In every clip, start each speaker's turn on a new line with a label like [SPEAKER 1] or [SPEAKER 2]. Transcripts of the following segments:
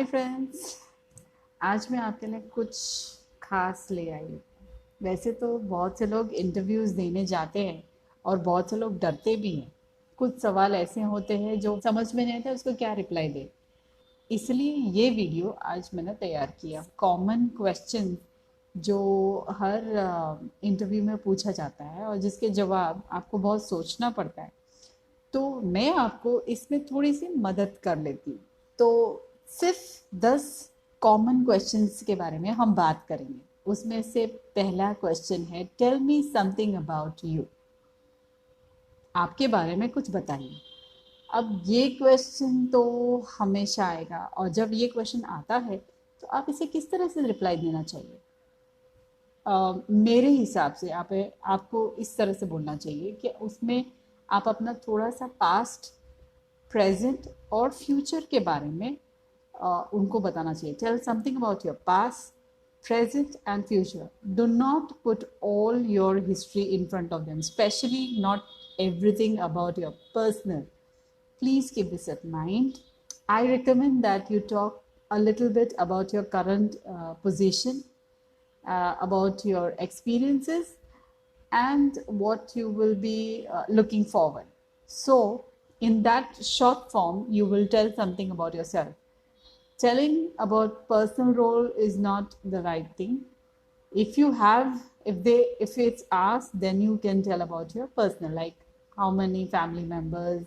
[SPEAKER 1] Hi friends, आज मैं आपके लिए कुछ खास ले आई हूँ। वैसे तो बहुत से लोग इंटरव्यूज़ देने जाते हैं और बहुत से लोग डरते भी हैं। कुछ सवाल ऐसे होते हैं जो समझ में नहीं आता उसको क्या रिप्लाई दे। इसलिए ये वीडियो आज मैंने तैयार किया। कॉमन क्वेश्चन जो हर इंटरव्यू में पूछा जाता है और जिसके जवाब आपको बहुत सोचना पड़ता है, तो मैं आपको इसमें थोड़ी सी मदद कर लेती हूँ। तो सिर्फ 10 कॉमन क्वेश्चंस के बारे में हम बात करेंगे। उसमें से पहला क्वेश्चन है, tell me something about you. आपके बारे में कुछ बताइए। अब ये क्वेश्चन तो हमेशा आएगा, और जब ये क्वेश्चन आता है तो आप इसे किस तरह से रिप्लाई देना चाहिए? मेरे हिसाब से आपको इस तरह से बोलना चाहिए कि उसमें आप अपना थोड़ा सा पास्ट, प्रेजेंट और फ्यूचर के बारे में उनको बताना चाहिए। Tell something about your past, present and future. Do not put all your history in front of them, especially not everything about your personal. Please keep this in mind. I recommend that you talk a little bit about your current position, about your experiences, and what you will be looking forward. So, in that short form, you will tell something about yourself. Telling about personal role is not the right thing. If you have, if it's asked, then you can tell about your personal, like how many family members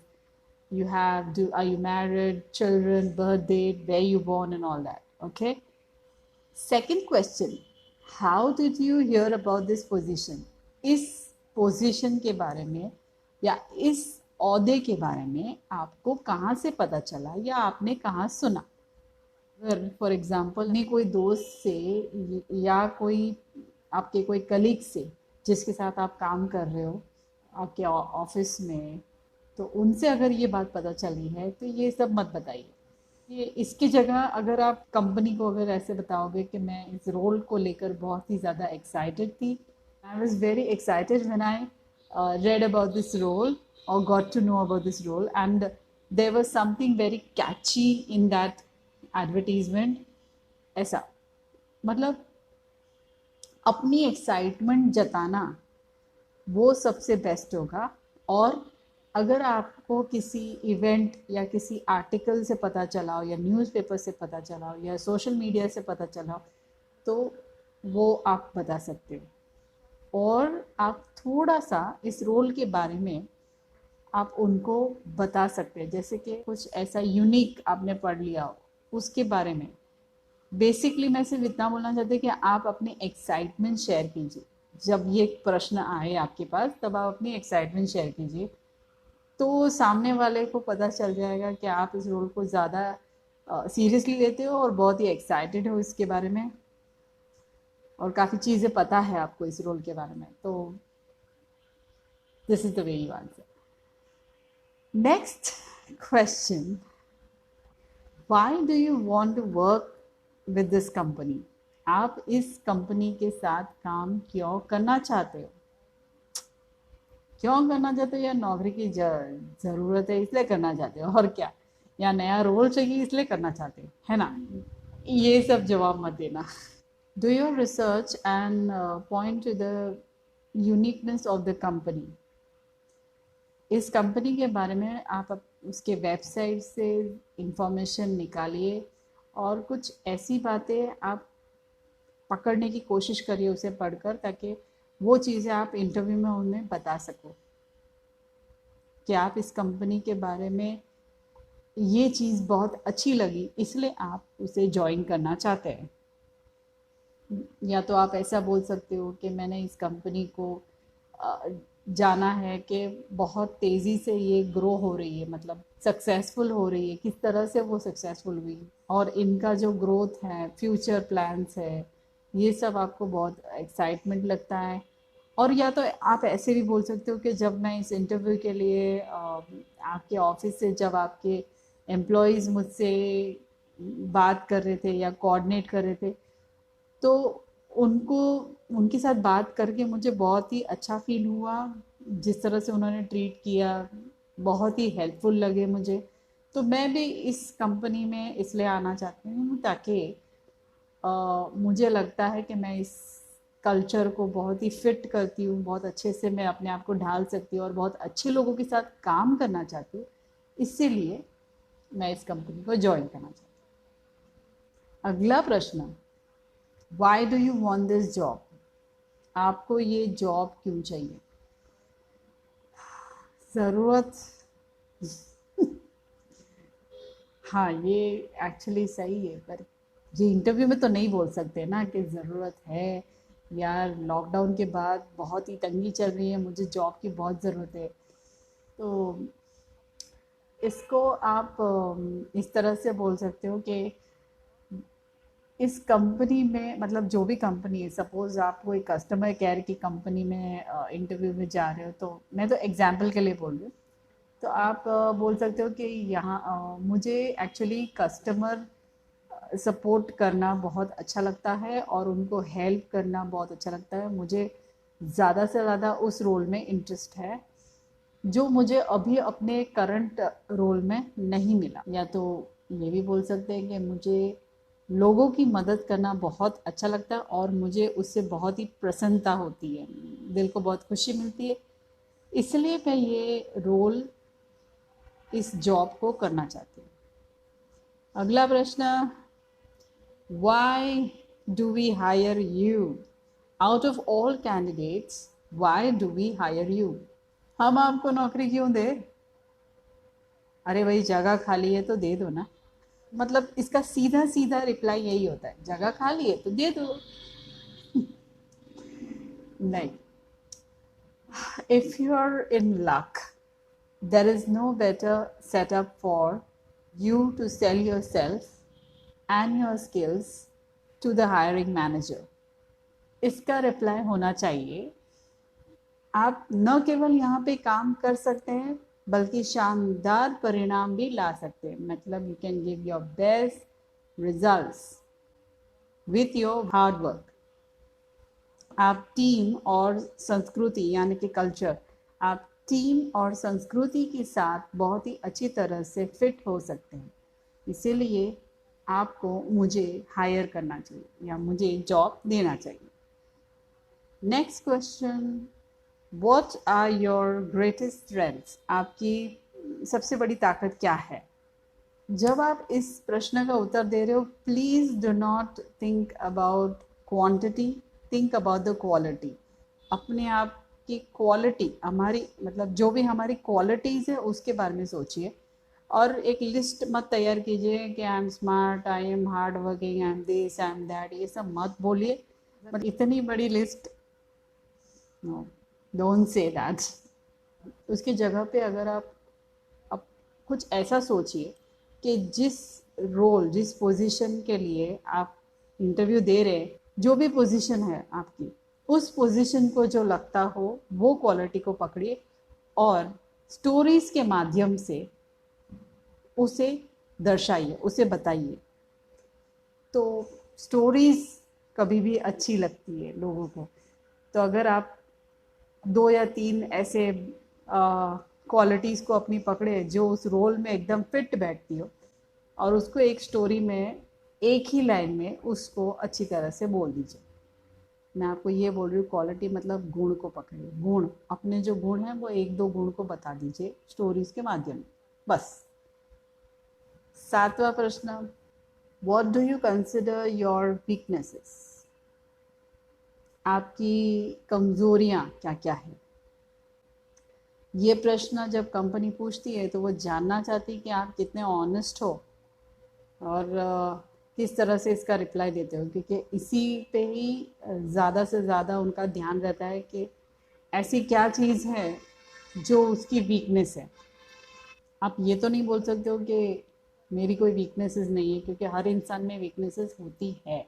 [SPEAKER 1] you have, are you married, children, birth date, where you born, and all that. Okay. Second question, how did you hear about this position? इस position के बारे में या इस ओहदे के बारे में आपको कहाँ से पता चला या आपने कहाँ सुना? अगर फॉर एग्जांपल ने कोई दोस्त से या कोई आपके कोई कलीग से जिसके साथ आप काम कर रहे हो आपके ऑफिस में, तो उनसे अगर ये बात पता चली है तो ये सब मत बताइए। ये इसकी जगह अगर आप कंपनी को अगर ऐसे बताओगे कि मैं इस रोल को लेकर बहुत ही ज़्यादा एक्साइटेड थी, I was very excited when I read about this role or got to know about this role, and there was something very catchy in that advertisement. ऐसा मतलब अपनी एक्साइटमेंट जताना वो सबसे बेस्ट होगा। और अगर आपको किसी इवेंट या किसी आर्टिकल से पता चला हो या न्यूज़पेपर से पता चला हो या सोशल मीडिया से पता चला हो, तो वो आप बता सकते हो। और आप थोड़ा सा इस रोल के बारे में आप उनको बता सकते हैं, जैसे कि कुछ ऐसा यूनिक आपने पढ़ लिया हो उसके बारे में। बेसिकली मैं सिर्फ इतना बोलना चाहती हूँ कि आप अपनी एक्साइटमेंट शेयर कीजिए। जब ये प्रश्न आए आपके पास तब आप अपनी एक्साइटमेंट शेयर कीजिए, तो सामने वाले को पता चल जाएगा कि आप इस रोल को ज़्यादा सीरियसली लेते हो और बहुत ही एक्साइटेड हो इसके बारे में, और काफ़ी चीज़ें पता है आपको इस रोल के बारे में। तो this is the way you answer. Next question, why do you want to work with this company? आप इस कंपनी के साथ काम क्यों करना चाहते हो? क्यों करना चाहते हो? या नौकरी की ज़रूरत है इसलिए करना चाहते हो, और क्या, या नया रोल चाहिए इसलिए करना चाहते हो, है ना? ये सब जवाब मत देना। Do your research and point two the uniqueness of the company. इस कंपनी के बारे में आप उसके वेबसाइट से इंफॉर्मेशन निकालिए और कुछ ऐसी बातें आप पकड़ने की कोशिश करिए उसे पढ़कर, ताकि वो चीज़ें आप इंटरव्यू में उन्हें बता सको कि आप इस कंपनी के बारे में ये चीज़ बहुत अच्छी लगी इसलिए आप उसे ज्वाइन करना चाहते हैं। या तो आप ऐसा बोल सकते हो कि मैंने इस कंपनी को जाना है कि बहुत तेज़ी से ये ग्रो हो रही है, मतलब सक्सेसफुल हो रही है, किस तरह से वो सक्सेसफुल हुई और इनका जो ग्रोथ है, फ्यूचर प्लान्स है, ये सब आपको बहुत एक्साइटमेंट लगता है। और या तो आप ऐसे भी बोल सकते हो कि जब मैं इस इंटरव्यू के लिए आपके ऑफिस से जब आपके एम्प्लॉयज़ मुझसे बात कर रहे थे या कोऑर्डिनेट कर रहे थे, तो उनको उनके साथ बात करके मुझे बहुत ही अच्छा फील हुआ। जिस तरह से उन्होंने ट्रीट किया बहुत ही हेल्पफुल लगे मुझे। तो मैं भी इस कंपनी में इसलिए आना चाहती हूँ ताकि मुझे लगता है कि मैं इस कल्चर को बहुत ही फिट करती हूँ, बहुत अच्छे से मैं अपने आप को ढाल सकती हूँ और बहुत अच्छे लोगों के साथ काम करना चाहती हूँ। इसीलिए मैं इस कंपनी को ज्वाइन करना चाहती हूँ। अगला प्रश्न, Y do you want this job? आपको ये जॉब क्यों चाहिए? ज़रूरत, हाँ ये एक्चुअली सही है, पर ये इंटरव्यू में तो नहीं बोल सकते ना कि ज़रूरत है। यार लॉकडाउन के बाद बहुत ही तंगी चल रही है, मुझे जॉब की बहुत ज़रूरत है। तो इसको आप इस तरह से बोल सकते हो कि इस कंपनी में, मतलब जो भी कंपनी है, सपोज आप कोई कस्टमर केयर की कंपनी में इंटरव्यू में जा रहे हो, तो मैं तो एग्जांपल के लिए बोल रही हूँ। तो आप बोल सकते हो कि यहाँ मुझे एक्चुअली कस्टमर सपोर्ट करना बहुत अच्छा लगता है और उनको हेल्प करना बहुत अच्छा लगता है। मुझे ज़्यादा से ज़्यादा उस रोल में इंटरेस्ट है जो मुझे अभी अपने करंट रोल में नहीं मिला। या तो ये भी बोल सकते हैं कि मुझे लोगों की मदद करना बहुत अच्छा लगता है और मुझे उससे बहुत ही प्रसन्नता होती है, दिल को बहुत खुशी मिलती है। इसलिए मैं ये रोल, इस जॉब को करना चाहती हूँ। अगला प्रश्न, why do we hire you? Out of all candidates, why do we hire you? हम आपको नौकरी क्यों दे? अरे भाई जगह खाली है तो दे दो ना। मतलब इसका सीधा सीधा रिप्लाई यही होता है, जगह खाली है तो दे दो। नहीं, if you're in luck, there is no better setup for you to sell yourself and your skills to the hiring manager. इसका रिप्लाई होना चाहिए, आप न केवल यहाँ पे काम कर सकते हैं बल्कि शानदार परिणाम भी ला सकते हैं। मतलब you can give your best results with your hard work. आप टीम और संस्कृति यानी कि कल्चर, आप टीम और संस्कृति के साथ बहुत ही अच्छी तरह से फिट हो सकते हैं। इसीलिए आपको मुझे हायर करना चाहिए या मुझे जॉब देना चाहिए। Next question, what are your greatest strengths? आपकी सबसे बड़ी ताकत क्या है? जब आप इस प्रश्न का उत्तर दे रहे हो, please do not think about quantity, think about the quality. अपने आप की क्वालिटी, हमारी मतलब जो भी हमारी क्वालिटीज़ है उसके बारे में सोचिए और एक लिस्ट मत तैयार कीजिए कि I am smart, I am hard working, I am this, I am that, ये सब मत बोलिए। मतलब इतनी बड़ी list, no, don't say that. उसकी जगह पे अगर आप कुछ ऐसा सोचिए कि जिस रोल, जिस पोजीशन के लिए आप इंटरव्यू दे रहे हैं, जो भी पोजीशन है आपकी, उस पोजीशन को जो लगता हो वो क्वालिटी को पकड़िए और स्टोरीज के माध्यम से उसे दर्शाइए, उसे बताइए। तो स्टोरीज कभी भी अच्छी लगती है लोगों को। तो अगर आप 2 या 3 ऐसे क्वालिटीज़ को अपनी पकड़े जो उस रोल में एकदम फिट बैठती हो और उसको एक स्टोरी में एक ही लाइन में उसको अच्छी तरह से बोल दीजिए। मैं आपको ये बोल रही हूँ, क्वालिटी मतलब गुण को पकड़िए, गुण, अपने जो गुण हैं वो 1-2 गुण को बता दीजिए स्टोरीज के माध्यम में, बस। 7वां प्रश्न, what do you consider your weaknesses? आपकी कमजोरियां क्या क्या है? ये प्रश्न जब कंपनी पूछती है तो वो जानना चाहती है कि आप कितने ऑनेस्ट हो और किस तरह से इसका रिप्लाई देते हो, क्योंकि इसी पे ही ज़्यादा से ज़्यादा उनका ध्यान रहता है कि ऐसी क्या चीज़ है जो उसकी वीकनेस है। आप ये तो नहीं बोल सकते हो कि मेरी कोई वीकनेसेस नहीं है, क्योंकि हर इंसान में वीकनेसेस होती है,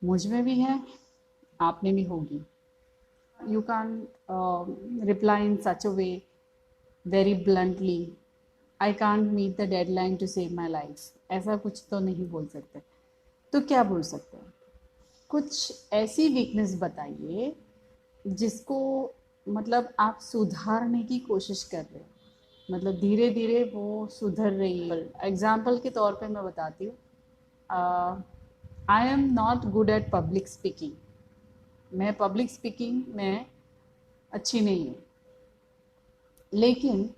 [SPEAKER 1] मुझ में भी है, आप में भी होगी। You can't reply in such a way very bluntly, I can't meet the deadline to save my life, ऐसा कुछ तो नहीं बोल सकते। तो क्या बोल सकते हैं? कुछ ऐसी वीकनेस बताइए जिसको मतलब आप सुधारने की कोशिश कर रहे हो। मतलब धीरे धीरे वो सुधर रही है। एग्जाम्पल के तौर पे मैं बताती हूँ, I am not good at public speaking. मैं पब्लिक स्पीकिंग में अच्छी नहीं हूँ, लेकिन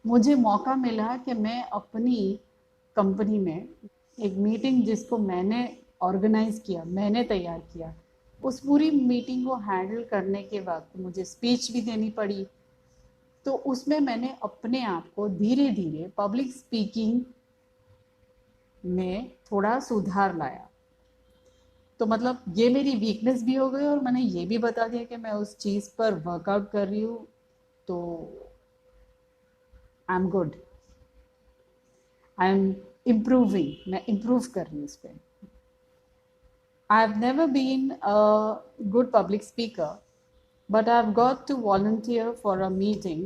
[SPEAKER 1] मुझे मौका मिला कि मैं अपनी कंपनी में एक मीटिंग जिसको मैंने ऑर्गेनाइज किया, मैंने तैयार किया, उस पूरी मीटिंग को हैंडल करने के वक्त मुझे स्पीच भी देनी पड़ी। तो उसमें मैंने अपने आप को धीरे धीरे पब्लिक स्पीकिंग में थोड़ा सुधार लाया। तो मतलब ये मेरी वीकनेस भी हो गई और मैंने ये भी बता दिया कि मैं उस चीज़ पर वर्कआउट कर रही हूँ, तो I am good, I am improving, मैं इम्प्रूव कर रही हूँ उस पर। I have never been a good public speaker, but I've got to volunteer for a meeting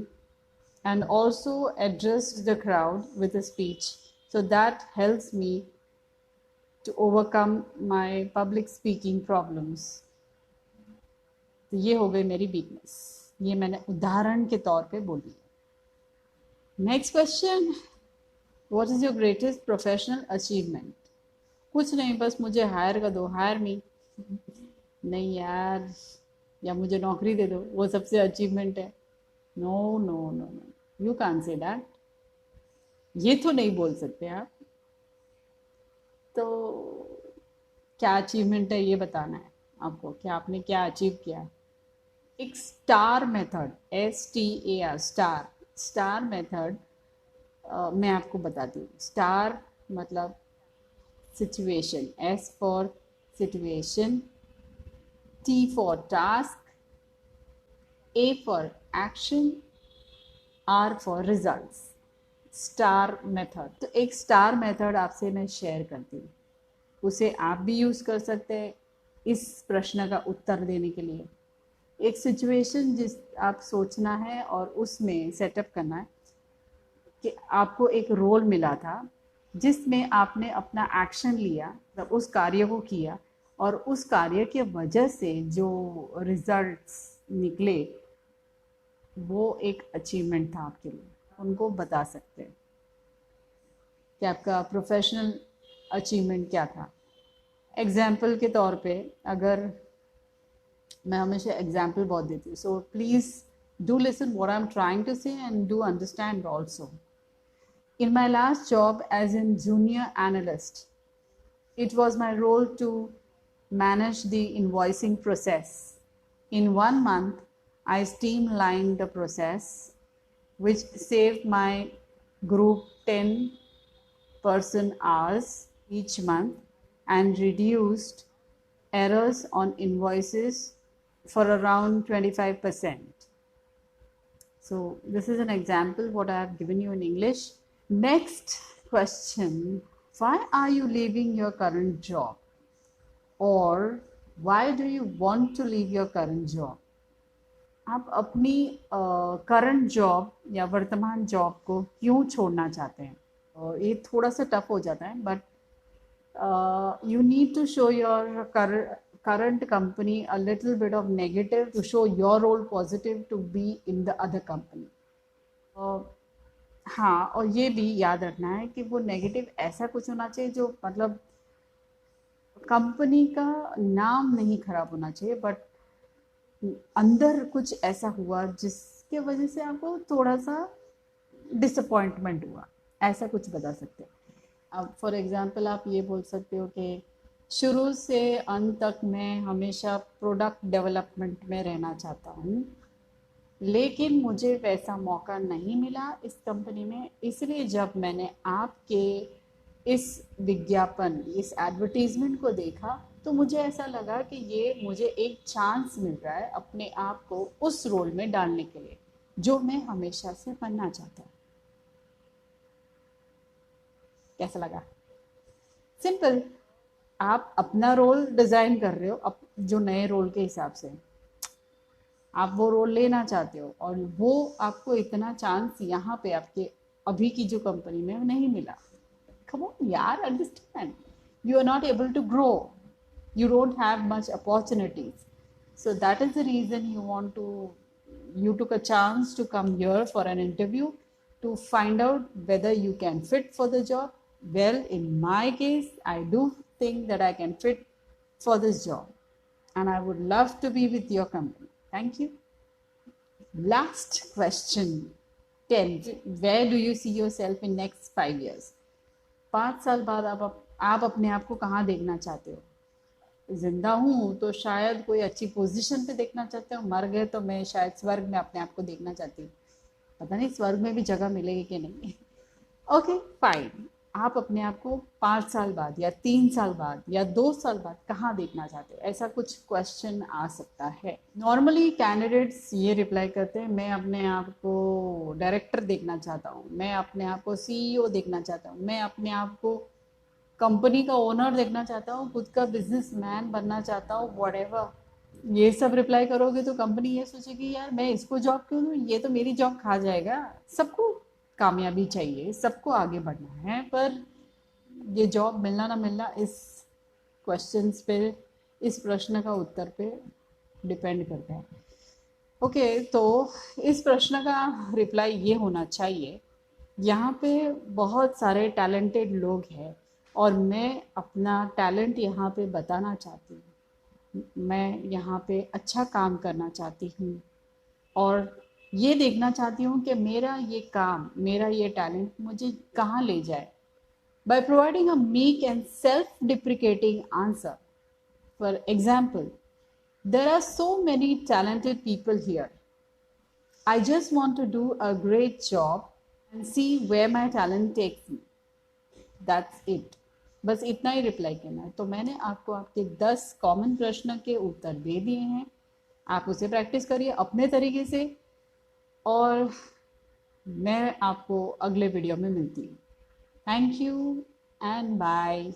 [SPEAKER 1] and also address the crowd with a speech. So that helps me to overcome my public speaking problems. तो ये हो गई मेरी weakness, ये मैंने उदाहरण के तौर पे बोली। Next question, what is your greatest professional achievement? कुछ नहीं, बस मुझे हायर कर दो, हायर मी। नहीं यार, या मुझे नौकरी दे दो, वो सबसे अचीवमेंट है। No no no no, you can say that, ये तो नहीं बोल सकते आप। तो क्या अचीवमेंट है ये बताना है आपको, कि आपने क्या अचीव किया। एक star method, STAR, star, star method मैं आपको बताती हूँ। स्टार मतलब situation, S for situation, T for task, A for action, R for results. Star method, तो एक स्टार मेथड आपसे मैं शेयर करती हूँ, उसे आप भी यूज़ कर सकते हैं इस प्रश्न का उत्तर देने के लिए। एक सिचुएशन जिस आप सोचना है और उसमें सेटअप करना है कि आपको एक रोल मिला था जिसमें आपने अपना एक्शन लिया, मतलब उस कार्य को किया, और उस कार्य के वजह से जो रिजल्ट्स निकले वो एक अचीवमेंट था आपके लिए। उनको बता सकते हैं कि आपका प्रोफेशनल अचीवमेंट क्या था। एग्जाम्पल के तौर पे, अगर मैं हमेशा एग्जाम्पल बहुत देती हूँ, so please do listen what I am trying to say and do understand also. In my last job as a junior analyst, it was my role to manage the invoicing process. In 1 month, I streamlined the process, which saved my group 10 person hours each month and reduced errors on invoices for around 25%. So this is an example what I have given you in English. Next question, why are you leaving your current job, or why do you want to leave your current job? आप अपनी current job या वर्तमान job को क्यों छोड़ना चाहते हैं? और ये थोड़ा सा टफ हो जाता है, but you need to show your current company a little bit of negative to show your role positive to be in the other company. हाँ, और ये भी याद रखना है कि वो नेगेटिव ऐसा कुछ होना चाहिए जो मतलब कंपनी का नाम नहीं खराब होना चाहिए, बट अंदर कुछ ऐसा हुआ जिसके वजह से आपको थोड़ा सा डिसअपॉइंटमेंट हुआ, ऐसा कुछ बता सकते हैं। अब फॉर एग्जांपल आप ये बोल सकते हो कि शुरू से अंत तक मैं हमेशा प्रोडक्ट डेवलपमेंट में रहना चाहता हूँ, लेकिन मुझे वैसा मौका नहीं मिला इस कंपनी में, इसलिए जब मैंने आपके इस विज्ञापन, इस एडवर्टीजमेंट को देखा, तो मुझे ऐसा लगा कि ये मुझे एक चांस मिल रहा है अपने आप को उस रोल में डालने के लिए जो मैं हमेशा से बनना चाहता हूँ। कैसा लगा? सिंपल, आप अपना रोल डिज़ाइन कर रहे हो, जो नए रोल के हिसाब से आप वो रोल लेना चाहते हो, और वो आपको इतना चांस यहाँ पे आपके अभी की जो कंपनी में नहीं मिला। कम ऑन यार, understand, you are not able to grow, you don't have much opportunities, so that is the reason you took a chance to come here for an interview, to find out whether you can fit for the job. Well, in my case, I do think that I can fit for this job, and I would love to be with your company. Thank you. Last question 10. Where do you see yourself in next 5 years? 5 साल बाद आप अपने आप को कहाँ देखना चाहते हो? जिंदा हूँ तो शायद कोई अच्छी पोजीशन पे देखना चाहते हो, मर गए तो मैं शायद स्वर्ग में अपने आप को देखना चाहती हूँ। पता नहीं स्वर्ग में भी जगह मिलेगी कि नहीं। ओके फाइन, आप अपने आप को 5 साल बाद या 3 साल बाद या 2 साल बाद कहाँ देखना चाहते हो, ऐसा कुछ क्वेश्चन आ सकता है। नॉर्मली कैंडिडेट्स ये रिप्लाई करते हैं, मैं अपने आप को डायरेक्टर देखना चाहता हूँ, मैं अपने आप को सीईओ देखना चाहता हूँ, मैं अपने आप को कंपनी का ओनर देखना चाहता हूँ, खुद का बिजनेसमैन बनना चाहता हूँ, व्हाटएवर। ये सब रिप्लाई करोगे तो कंपनी ये सोचेगी यार मैं इसको जॉब क्यों दूँ, ये तो मेरी जॉब खा जाएगा। सबको कामयाबी चाहिए, सबको आगे बढ़ना है, पर ये जॉब मिलना ना मिलना इस क्वेश्चंस पे, इस प्रश्न का उत्तर पे डिपेंड करता है। ओके, तो इस प्रश्न का रिप्लाई ये होना चाहिए, यहाँ पे बहुत सारे टैलेंटेड लोग हैं और मैं अपना टैलेंट यहाँ पे बताना चाहती हूँ, मैं यहाँ पे अच्छा काम करना चाहती हूँ और ये देखना चाहती हूँ कि मेरा ये काम, मेरा ये टैलेंट मुझे कहाँ ले जाए। By providing a meek and self-deprecating answer. For example, there are so many talented people here. I just want to do a great job and see where my talent takes me. That's it. बस इतना ही reply करना है। तो मैंने आपको आपके 10 common प्रश्न के उत्तर दे दिए हैं, आप उसे प्रैक्टिस करिए अपने तरीके से और मैं आपको अगले वीडियो में मिलती हूँ। Thank you and bye.